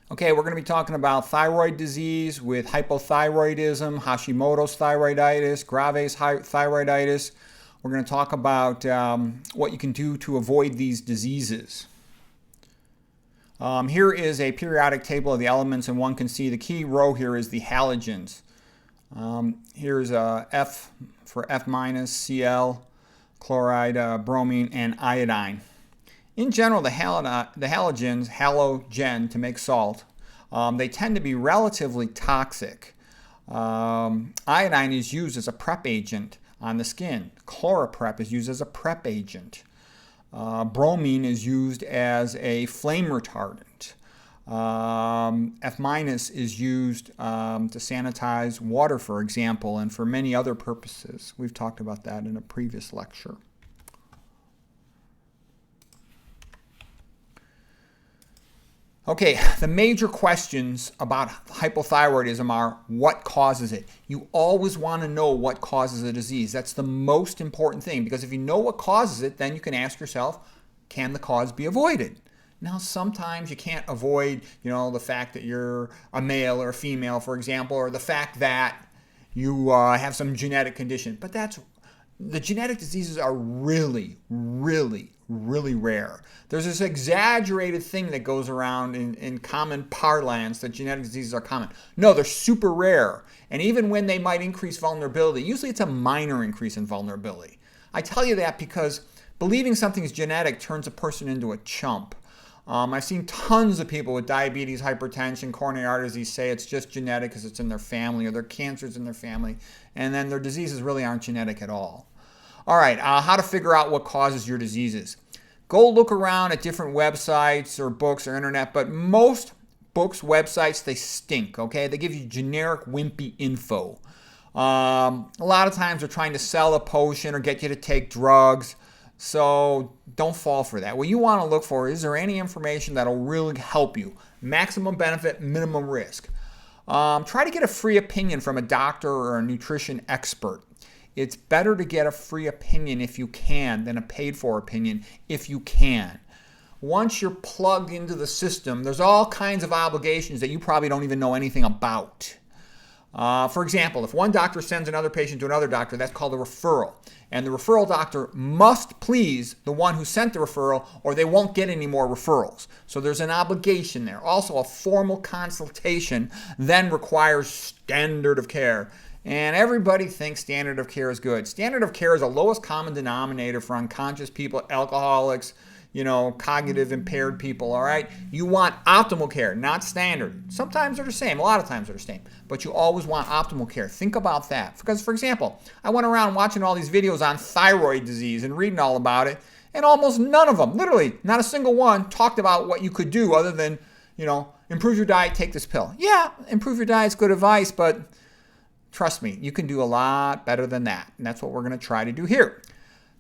Okay, we're going to be talking about thyroid disease with hypothyroidism, Hashimoto's thyroiditis, Graves' thyroiditis. We're going to talk about what you can do to avoid these diseases. Here is a periodic table of the elements, and one can see the key row here is the halogens. Here's F for F minus, Cl, chloride, bromine, and iodine. In general, the halogens, halogen to make salt, they tend to be relatively toxic. Iodine is used as a prep agent on the skin. Chloroprep is used as a prep agent. Bromine is used as a flame retardant. F minus is used to sanitize water, for example, and for many other purposes. We've talked about that in a previous lecture. Okay, the major questions about hypothyroidism are what causes it. You always want to know what causes a disease. That's the most important thing, because if you know what causes it, then you can ask yourself, can the cause be avoided? Now, sometimes you can't avoid, the fact that you're a male or a female, for example, or the fact that you have some genetic condition. But the genetic diseases are really, really, really rare. There's this exaggerated thing that goes around in common parlance that genetic diseases are common. No, they're super rare. And even when they might increase vulnerability, usually it's a minor increase in vulnerability. I tell you that because believing something is genetic turns a person into a chump. I've seen tons of people with diabetes, hypertension, coronary artery disease say it's just genetic because it's in their family, or their cancer's in their family, and then their diseases really aren't genetic at all. All right, how to figure out what causes your diseases. Go look around at different websites or books or internet, but most books, websites, they stink, okay? They give you generic, wimpy info. A lot of times they're trying to sell a potion or get you to take drugs, so don't fall for that. What you want to look for is there any information that'll really help you. Maximum benefit, minimum risk. Try to get a free opinion from a doctor or a nutrition expert. It's better to get a free opinion if you can than a paid-for opinion if you can. Once you're plugged into the system, there's all kinds of obligations that you probably don't even know anything about. For example, if one doctor sends another patient to another doctor, that's called a referral. And the referral doctor must please the one who sent the referral, or they won't get any more referrals. So there's an obligation there. Also, a formal consultation then requires standard of care. And everybody thinks standard of care is good. Standard of care is the lowest common denominator for unconscious people, alcoholics, cognitive impaired people, all right? You want optimal care, not standard. Sometimes they're the same. A lot of times they're the same. But you always want optimal care. Think about that. Because, for example, I went around watching all these videos on thyroid disease and reading all about it, and almost none of them, literally not a single one, talked about what you could do other than, improve your diet, take this pill. Yeah, improve your diet is good advice, but trust me, you can do a lot better than that. And that's what we're going to try to do here.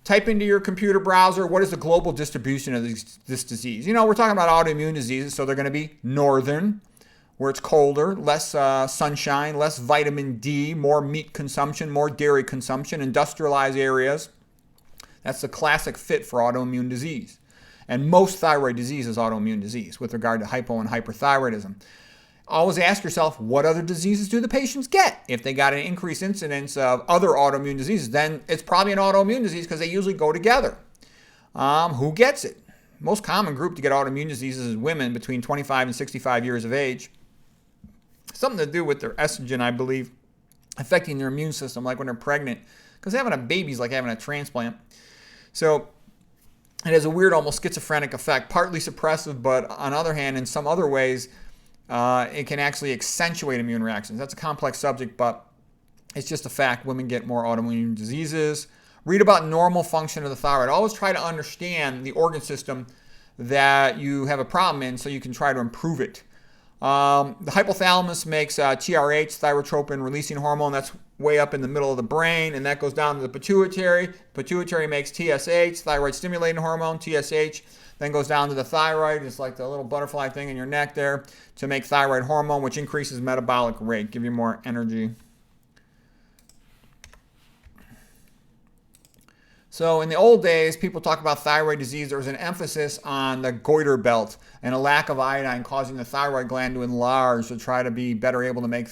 Type into your computer browser, what is the global distribution of this disease? We're talking about autoimmune diseases, so they're going to be northern, where it's colder, less sunshine, less vitamin D, more meat consumption, more dairy consumption, industrialized areas. That's the classic fit for autoimmune disease. And most thyroid disease is autoimmune disease with regard to hypo and hyperthyroidism. Always ask yourself, what other diseases do the patients get? If they got an increased incidence of other autoimmune diseases, then it's probably an autoimmune disease because they usually go together. Who gets it? Most common group to get autoimmune diseases is women between 25 and 65 years of age. Something to do with their estrogen, I believe, affecting their immune system, like when they're pregnant, because having a baby is like having a transplant. So it has a weird, almost schizophrenic effect, partly suppressive, but on the other hand, in some other ways, it can actually accentuate immune reactions. That's a complex subject, but it's just a fact. Women get more autoimmune diseases. Read about normal function of the thyroid. Always try to understand the organ system that you have a problem in so you can try to improve it. The hypothalamus makes TRH, thyrotropin releasing hormone. That's way up in the middle of the brain, and that goes down to the pituitary. Pituitary makes TSH, thyroid stimulating hormone, TSH. Then goes down to the thyroid. It's like the little butterfly thing in your neck there to make thyroid hormone, which increases metabolic rate, give you more energy. So in the old days, people talk about thyroid disease. There was an emphasis on the goiter belt and a lack of iodine causing the thyroid gland to enlarge to try to be better able to make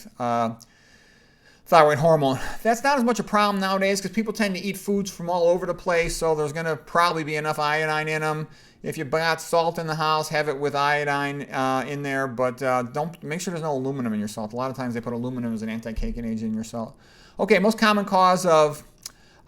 thyroid hormone. That's not as much a problem nowadays because people tend to eat foods from all over the place, so there's going to probably be enough iodine in them. If you've got salt in the house, have it with iodine in there, but don't make sure there's no aluminum in your salt. A lot of times they put aluminum as an anti-caking agent in your salt. Okay, most common cause of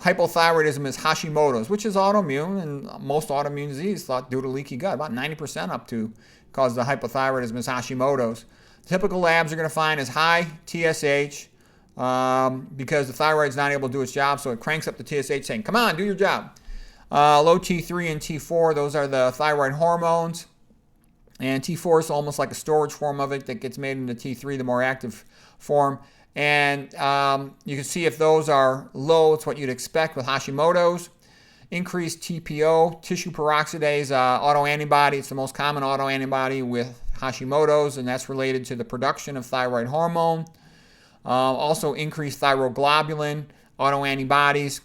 hypothyroidism is Hashimoto's, which is autoimmune, and most autoimmune disease thought due to leaky gut. About 90% up to cause the hypothyroidism is Hashimoto's. Typical labs are going to find is high TSH because the thyroid's not able to do its job, so it cranks up the TSH saying, come on, do your job. Low T3 and T4, those are the thyroid hormones. And T4 is almost like a storage form of it that gets made into T3, the more active form. And you can see if those are low, it's what you'd expect with Hashimoto's. Increased TPO, tissue peroxidase autoantibody. It's the most common autoantibody with Hashimoto's, and that's related to the production of thyroid hormone. Also increased thyroglobulin autoantibodies.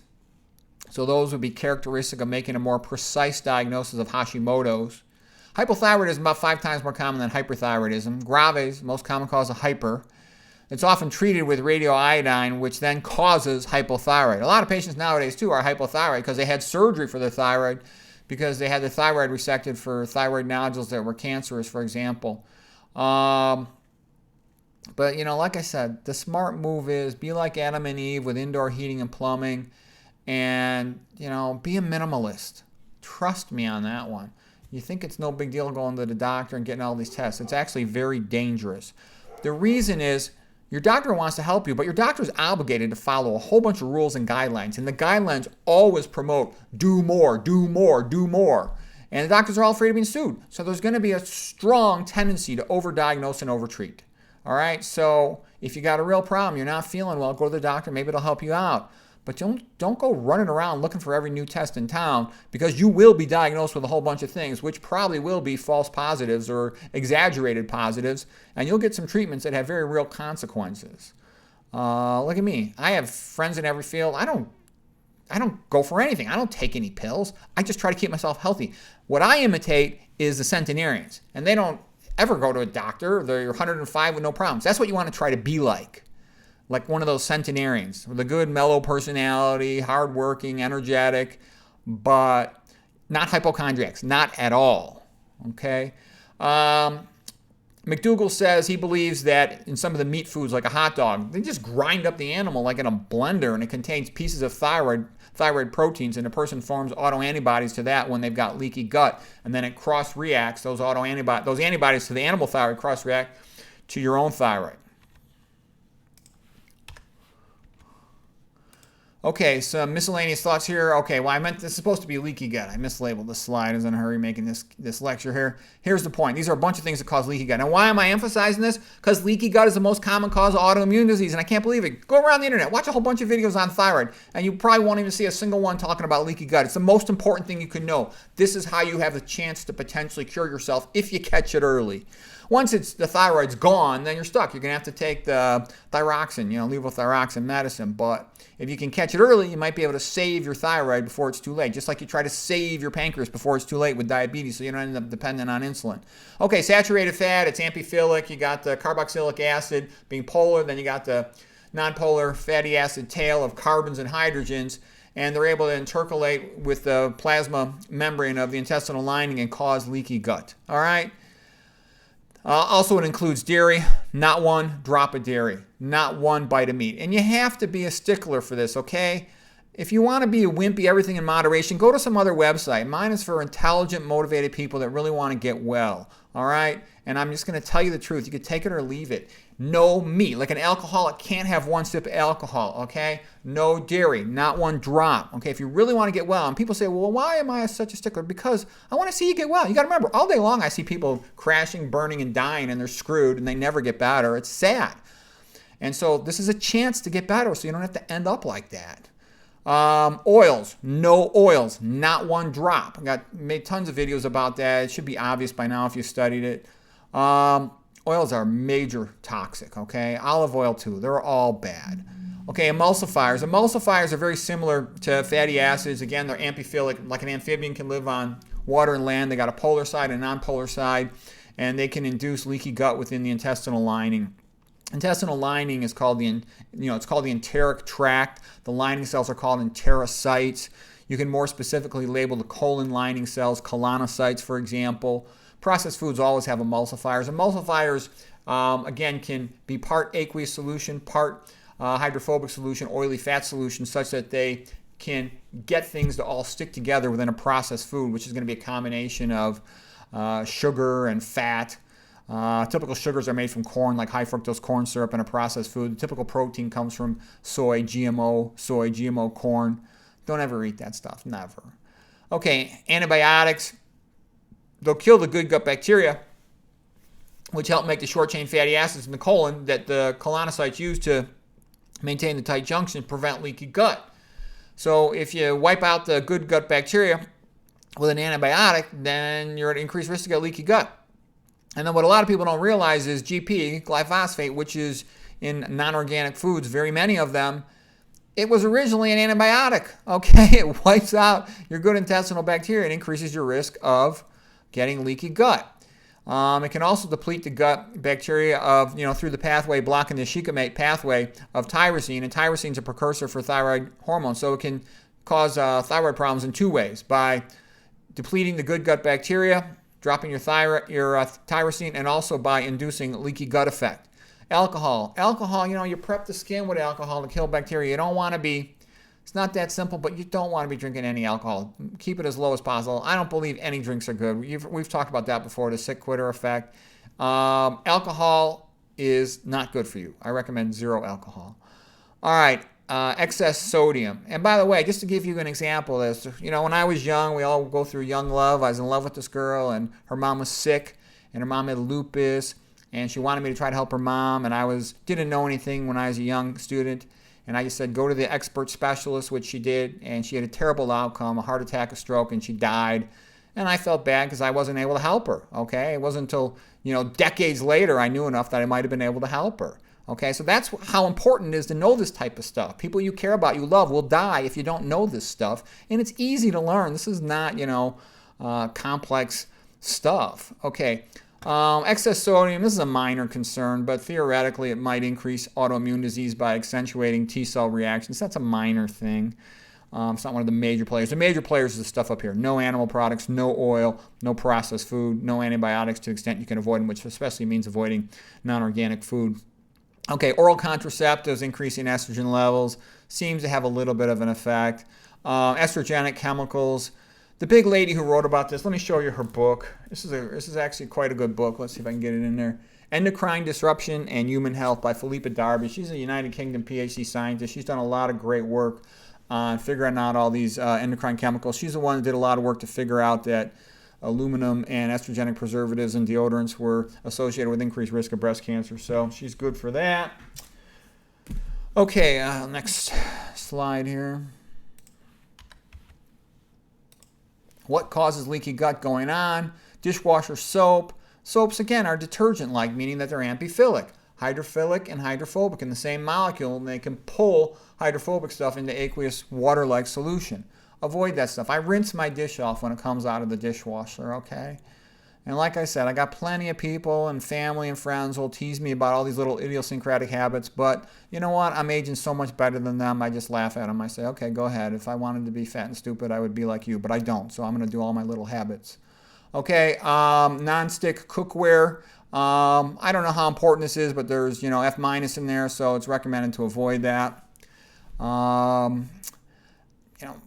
So those would be characteristic of making a more precise diagnosis of Hashimoto's. Hypothyroidism is about 5 times more common than hyperthyroidism. Graves, most common cause of hyper. It's often treated with radioiodine, which then causes hypothyroid. A lot of patients nowadays, too, are hypothyroid because they had surgery for their thyroid because they had the thyroid resected for thyroid nodules that were cancerous, for example. But, you know, like I said, the smart move is be like Adam and Eve with indoor heating and plumbing and, you know, be a minimalist. Trust me on that one. You think it's no big deal going to the doctor and getting all these tests. It's actually very dangerous. The reason is your doctor wants to help you, but your doctor is obligated to follow a whole bunch of rules and guidelines. And the guidelines always promote do more, do more, do more. And the doctors are all afraid of being sued. So there's going to be a strong tendency to overdiagnose and overtreat. All right? So if you got a real problem, you're not feeling well, go to the doctor. Maybe it'll help you out. But don't go running around looking for every new test in town because you will be diagnosed with a whole bunch of things, which probably will be false positives or exaggerated positives, and you'll get some treatments that have very real consequences. Look at me. I have friends in every field. I don't go for anything. I don't take any pills. I just try to keep myself healthy. What I imitate is the centenarians, and they don't ever go to a doctor. They're 105 with no problems. That's what you want to try to be like one of those centenarians with a good mellow personality, hardworking, energetic, but not hypochondriacs, not at all, okay? McDougall says he believes that in some of the meat foods, like a hot dog, they just grind up the animal like in a blender, and it contains pieces of thyroid proteins, and the person forms autoantibodies to that when they've got leaky gut, and then it cross-reacts, those antibodies to the animal thyroid cross-react to your own thyroid. Okay, some miscellaneous thoughts here. Okay, well, I meant this is supposed to be leaky gut. I mislabeled the slide. I was in a hurry making this lecture here. Here's the point. These are a bunch of things that cause leaky gut. Now, why am I emphasizing this? Because leaky gut is the most common cause of autoimmune disease, and I can't believe it. Go around the internet, watch a whole bunch of videos on thyroid, and you probably won't even see a single one talking about leaky gut. It's the most important thing you can know. This is how you have the chance to potentially cure yourself if you catch it early. Once the thyroid's gone, then you're stuck. You're going to have to take the thyroxine, levothyroxine medicine. But if you can catch it early, you might be able to save your thyroid before it's too late, just like you try to save your pancreas before it's too late with diabetes so you don't end up dependent on insulin. Okay, saturated fat, it's amphiphilic. You got the carboxylic acid being polar, then you got the nonpolar fatty acid tail of carbons and hydrogens, and they're able to intercalate with the plasma membrane of the intestinal lining and cause leaky gut. All right? Also, it includes dairy, not one drop of dairy, not one bite of meat. And you have to be a stickler for this, okay? If you want to be a wimpy, everything in moderation, go to some other website. Mine is for intelligent, motivated people that really want to get well, all right? And I'm just going to tell you the truth. You can take it or leave it. No meat. Like an alcoholic can't have one sip of alcohol, okay? No dairy, not one drop, okay? If you really want to get well, and people say, well, why am I such a stickler? Because I want to see you get well. You got to remember, all day long I see people crashing, burning, and dying, and they're screwed, and they never get better. It's sad. And so this is a chance to get better so you don't have to end up like that. Oils, no oils, not one drop. I made tons of videos about that. It should be obvious by now if you studied it. Oils are major toxic, okay? Olive oil too, they're all bad. Okay, emulsifiers. Emulsifiers are very similar to fatty acids. Again, they're amphiphilic, like an amphibian can live on water and land. They got a polar side and a non-polar side, and they can induce leaky gut within the intestinal lining. Intestinal lining is called it's called the enteric tract. The lining cells are called enterocytes. You can more specifically label the colon lining cells, colonocytes, for example. Processed foods always have emulsifiers. Emulsifiers, again, can be part aqueous solution, part hydrophobic solution, oily fat solution, such that they can get things to all stick together within a processed food, which is going to be a combination of sugar and fat. Typical sugars are made from corn, like high fructose corn syrup in a processed food. The typical protein comes from GMO corn. Don't ever eat that stuff, never. Okay, antibiotics. They'll kill the good gut bacteria, which help make the short-chain fatty acids in the colon that the colonocytes use to maintain the tight junction, prevent leaky gut. So if you wipe out the good gut bacteria with an antibiotic, then you're at increased risk to get leaky gut. And then what a lot of people don't realize is GP, glyphosate, which is in non-organic foods, very many of them, it was originally an antibiotic. Okay, it wipes out your good intestinal bacteria and increases your risk of getting leaky gut. It can also deplete the gut bacteria of, through the pathway, blocking the shikimate pathway of tyrosine. And tyrosine is a precursor for thyroid hormone. So it can cause thyroid problems in two ways: by depleting the good gut bacteria, dropping your tyrosine, and also by inducing leaky gut effect. Alcohol, you prep the skin with alcohol to kill bacteria. You don't want to be, it's not that simple, but you don't want to be drinking any alcohol. Keep it as low as possible. I don't believe any drinks are good. We've talked about that before, the sick quitter effect. Alcohol is not good for you. I recommend zero alcohol. All right, excess sodium. And by the way, just to give you an example of this, when I was young, we all go through young love. I was in love with this girl, and her mom was sick, and her mom had lupus, and she wanted me to try to help her mom, and I didn't know anything when I was a young student. And I just said, go to the expert specialist, which she did, and she had a terrible outcome, a heart attack, a stroke, and she died. And I felt bad because I wasn't able to help her, okay? It wasn't until, decades later I knew enough that I might have been able to help her, okay? So that's how important it is to know this type of stuff. People you care about, you love, will die if you don't know this stuff. And it's easy to learn. This is not, complex stuff, okay? Excess sodium, this is a minor concern, but theoretically it might increase autoimmune disease by accentuating T-cell reactions. That's a minor thing. It's not one of the major players. The major players is the stuff up here. No animal products, no oil, no processed food, no antibiotics to the extent you can avoid them, which especially means avoiding non-organic food. Okay, oral contraceptives, increasing estrogen levels, seems to have a little bit of an effect. Estrogenic chemicals. The big lady who wrote about this, let me show you her book. This is actually quite a good book. Let's see if I can get it in there. Endocrine Disruption and Human Health by Philippa Darby. She's a United Kingdom PhD scientist. She's done a lot of great work on figuring out all these endocrine chemicals. She's the one that did a lot of work to figure out that aluminum and estrogenic preservatives and deodorants were associated with increased risk of breast cancer. So she's good for that. Okay, next slide here. What causes leaky gut going on? Dishwasher soap. Soaps, again, are detergent-like, meaning that they're amphiphilic. Hydrophilic and hydrophobic in the same molecule, and they can pull hydrophobic stuff into aqueous water-like solution. Avoid that stuff. I rinse my dish off when it comes out of the dishwasher, okay? And like I said, I got plenty of people and family and friends who will tease me about all these little idiosyncratic habits, but you know what? I'm aging so much better than them, I just laugh at them. I say, okay, go ahead. If I wanted to be fat and stupid, I would be like you, but I don't, so I'm going to do all my little habits. Okay, non-stick cookware. I don't know how important this is, but there's, F- in there, so it's recommended to avoid that.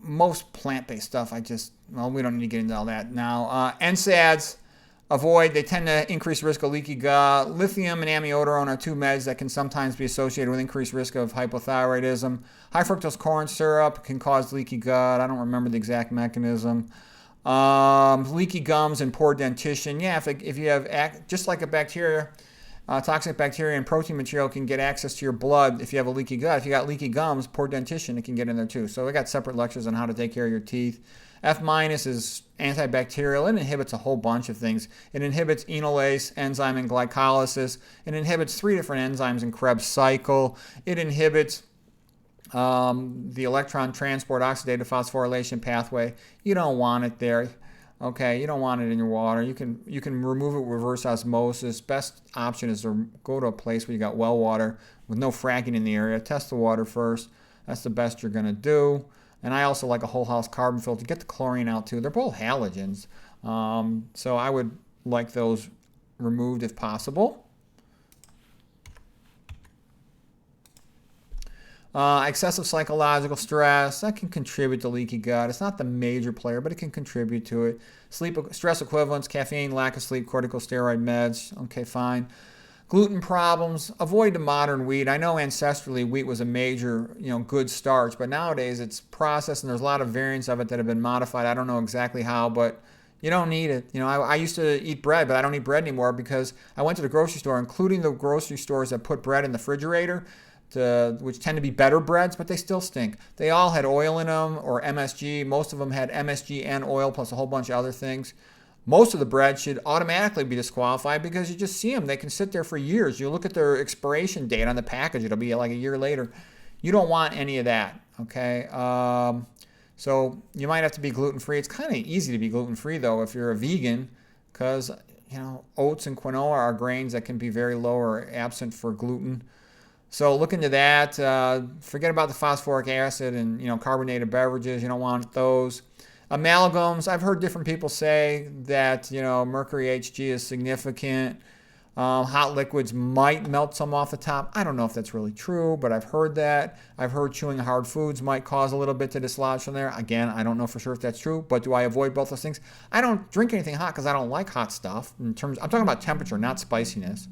Most plant-based stuff, we don't need to get into all that now. NSAIDs. Avoid. They tend to increase risk of leaky gut. Lithium and amiodarone are two meds that can sometimes be associated with increased risk of hypothyroidism. High fructose corn syrup can cause leaky gut. I don't remember the exact mechanism. Leaky gums and poor dentition. Yeah, if you have, just like a bacteria, toxic bacteria and protein material can get access to your blood if you have a leaky gut. If you got leaky gums, poor dentition, it can get in there too. So we got separate lectures on how to take care of your teeth. F- is antibacterial. It inhibits a whole bunch of things. It inhibits enolase enzyme in glycolysis. It inhibits 3 different enzymes in Krebs cycle. It inhibits The electron transport oxidative phosphorylation pathway, you don't want it there. Okay, you don't want it in your water. You can remove it with reverse osmosis. Best option is to go to a place where you got well water with no fracking in the area. Test the water first. That's the best you're going to do. And I also like a whole house carbon filter. Get the chlorine out too. They're both halogens. So I would like those removed if possible. Excessive psychological stress, that can contribute to leaky gut. It's not the major player, but it can contribute to it. Stress equivalents, caffeine, lack of sleep, corticosteroid meds. Okay, fine. Gluten problems, avoid the modern wheat. I know ancestrally wheat was a major, good starch, but nowadays it's processed and there's a lot of variants of it that have been modified. I don't know exactly how, but you don't need it. I used to eat bread, but I don't eat bread anymore because I went to the grocery store, including the grocery stores that put bread in the refrigerator, which tend to be better breads, but they still stink. They all had oil in them or MSG. Most of them had MSG and oil plus a whole bunch of other things. Most of the bread should automatically be disqualified because you just see them. They can sit there for years. You look at their expiration date on the package. It'll be like a year later. You don't want any of that, okay? So you might have to be gluten-free. It's kind of easy to be gluten-free, though, if you're a vegan because, oats and quinoa are grains that can be very low or absent for gluten. So look into that. Forget about the phosphoric acid and carbonated beverages. You don't want those. Amalgams. I've heard different people say that mercury Hg is significant. Hot liquids might melt some off the top. I don't know if that's really true, but I've heard that. I've heard chewing hard foods might cause a little bit to dislodge from there. Again, I don't know for sure if that's true, but do I avoid both those things? I don't drink anything hot because I don't like hot stuff. I'm talking about temperature, not spiciness.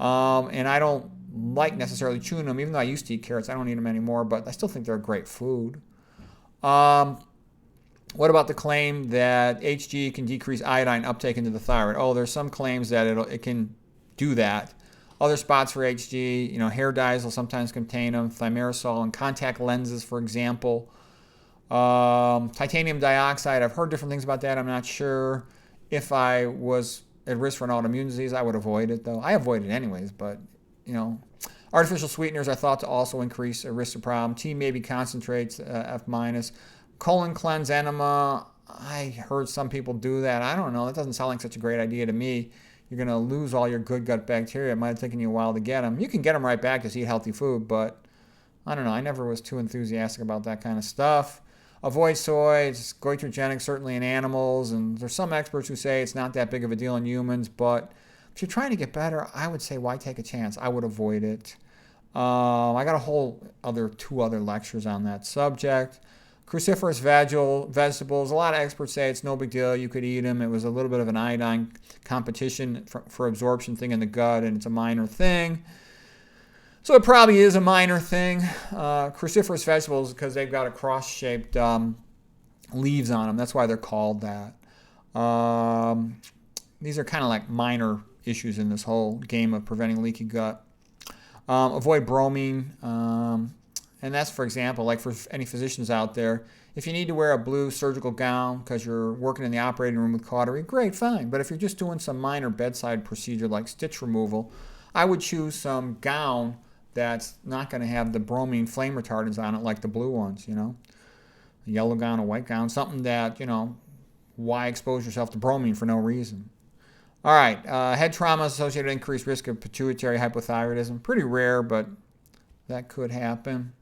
And I don't like necessarily chewing them, even though I used to eat carrots. I don't eat them anymore, but I still think they're great food. What about the claim that Hg can decrease iodine uptake into the thyroid? Oh, there's some claims that it can do that. Other spots for Hg, hair dyes will sometimes contain them, thimerosal and contact lenses, for example. Titanium dioxide, I've heard different things about that. I'm not sure. If I was at risk for an autoimmune disease, I would avoid it, though. I avoid it anyways, but artificial sweeteners are thought to also increase a risk of problem. Tea maybe concentrates F-. Colon cleanse enema, I heard some people do that. I don't know. That doesn't sound like such a great idea to me. You're going to lose all your good gut bacteria. It might have taken you a while to get them. You can get them right back, just eat healthy food, but I don't know. I never was too enthusiastic about that kind of stuff. Avoid soy. It's goitrogenic, certainly in animals, and there's some experts who say it's not that big of a deal in humans, but if you're trying to get better, I would say why take a chance? I would avoid it. I got two other lectures on that subject. Cruciferous vegetables, a lot of experts say it's no big deal. You could eat them. It was a little bit of an iodine competition for absorption thing in the gut, and it's a minor thing. So it probably is a minor thing. Cruciferous vegetables, because they've got a cross-shaped leaves on them. That's why they're called that. These are kind of like minor issues in this whole game of preventing leaky gut. Avoid bromine. And that's, for example, like for any physicians out there, if you need to wear a blue surgical gown because you're working in the operating room with cautery, great, fine. But if you're just doing some minor bedside procedure like stitch removal, I would choose some gown that's not going to have the bromine flame retardants on it like the blue ones, a yellow gown, a white gown, something that, why expose yourself to bromine for no reason? All right, head trauma associated with increased risk of pituitary hypothyroidism. Pretty rare, but that could happen.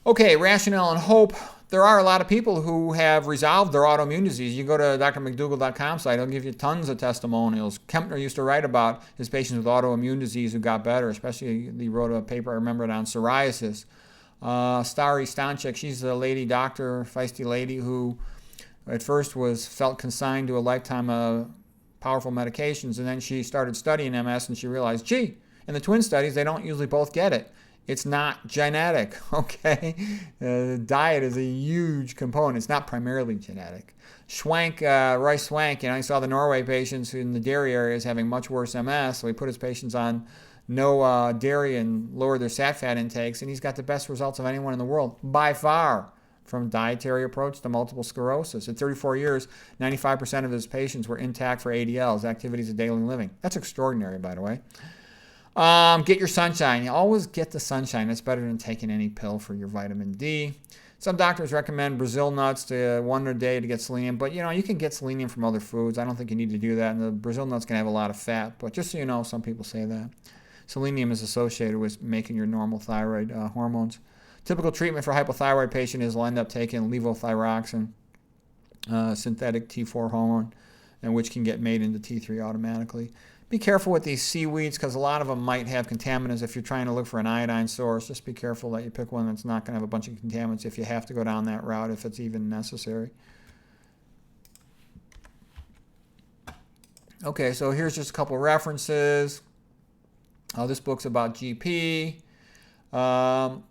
Okay, rationale and hope. There are a lot of people who have resolved their autoimmune disease. You go to drmcdougall.com site, it'll give you tons of testimonials. Kempner used to write about his patients with autoimmune disease who got better, especially he wrote a paper, I remember it, on psoriasis. Stari Stanchek, she's a lady doctor, feisty lady who at first felt consigned to a lifetime of powerful medications, and then she started studying MS and she realized, gee, in the twin studies, they don't usually both get it. It's not genetic, okay? Diet is a huge component. It's not primarily genetic. Roy Swank, I saw the Norway patients in the dairy areas having much worse MS, so he put his patients on no dairy and lowered their fat intakes, and he's got the best results of anyone in the world, by far, from dietary approach to multiple sclerosis. At 34 years, 95% of his patients were intact for ADLs, activities of daily living. That's extraordinary, by the way. Get your sunshine. You always get the sunshine. That's better than taking any pill for your vitamin D. Some doctors recommend Brazil nuts to one a day to get selenium, but you can get selenium from other foods. I don't think you need to do that. And the Brazil nuts can have a lot of fat, but just so you know, some people say that. Selenium is associated with making your normal thyroid hormones. Typical treatment for hypothyroid patient is will end up taking levothyroxine, synthetic T4 hormone, and which can get made into T3 automatically. Be careful with these seaweeds because a lot of them might have contaminants. If you're trying to look for an iodine source, just be careful that you pick one that's not going to have a bunch of contaminants if you have to go down that route, if it's even necessary. Okay, so here's just a couple of references. This book's about GP. So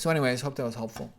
anyways, hope that was helpful.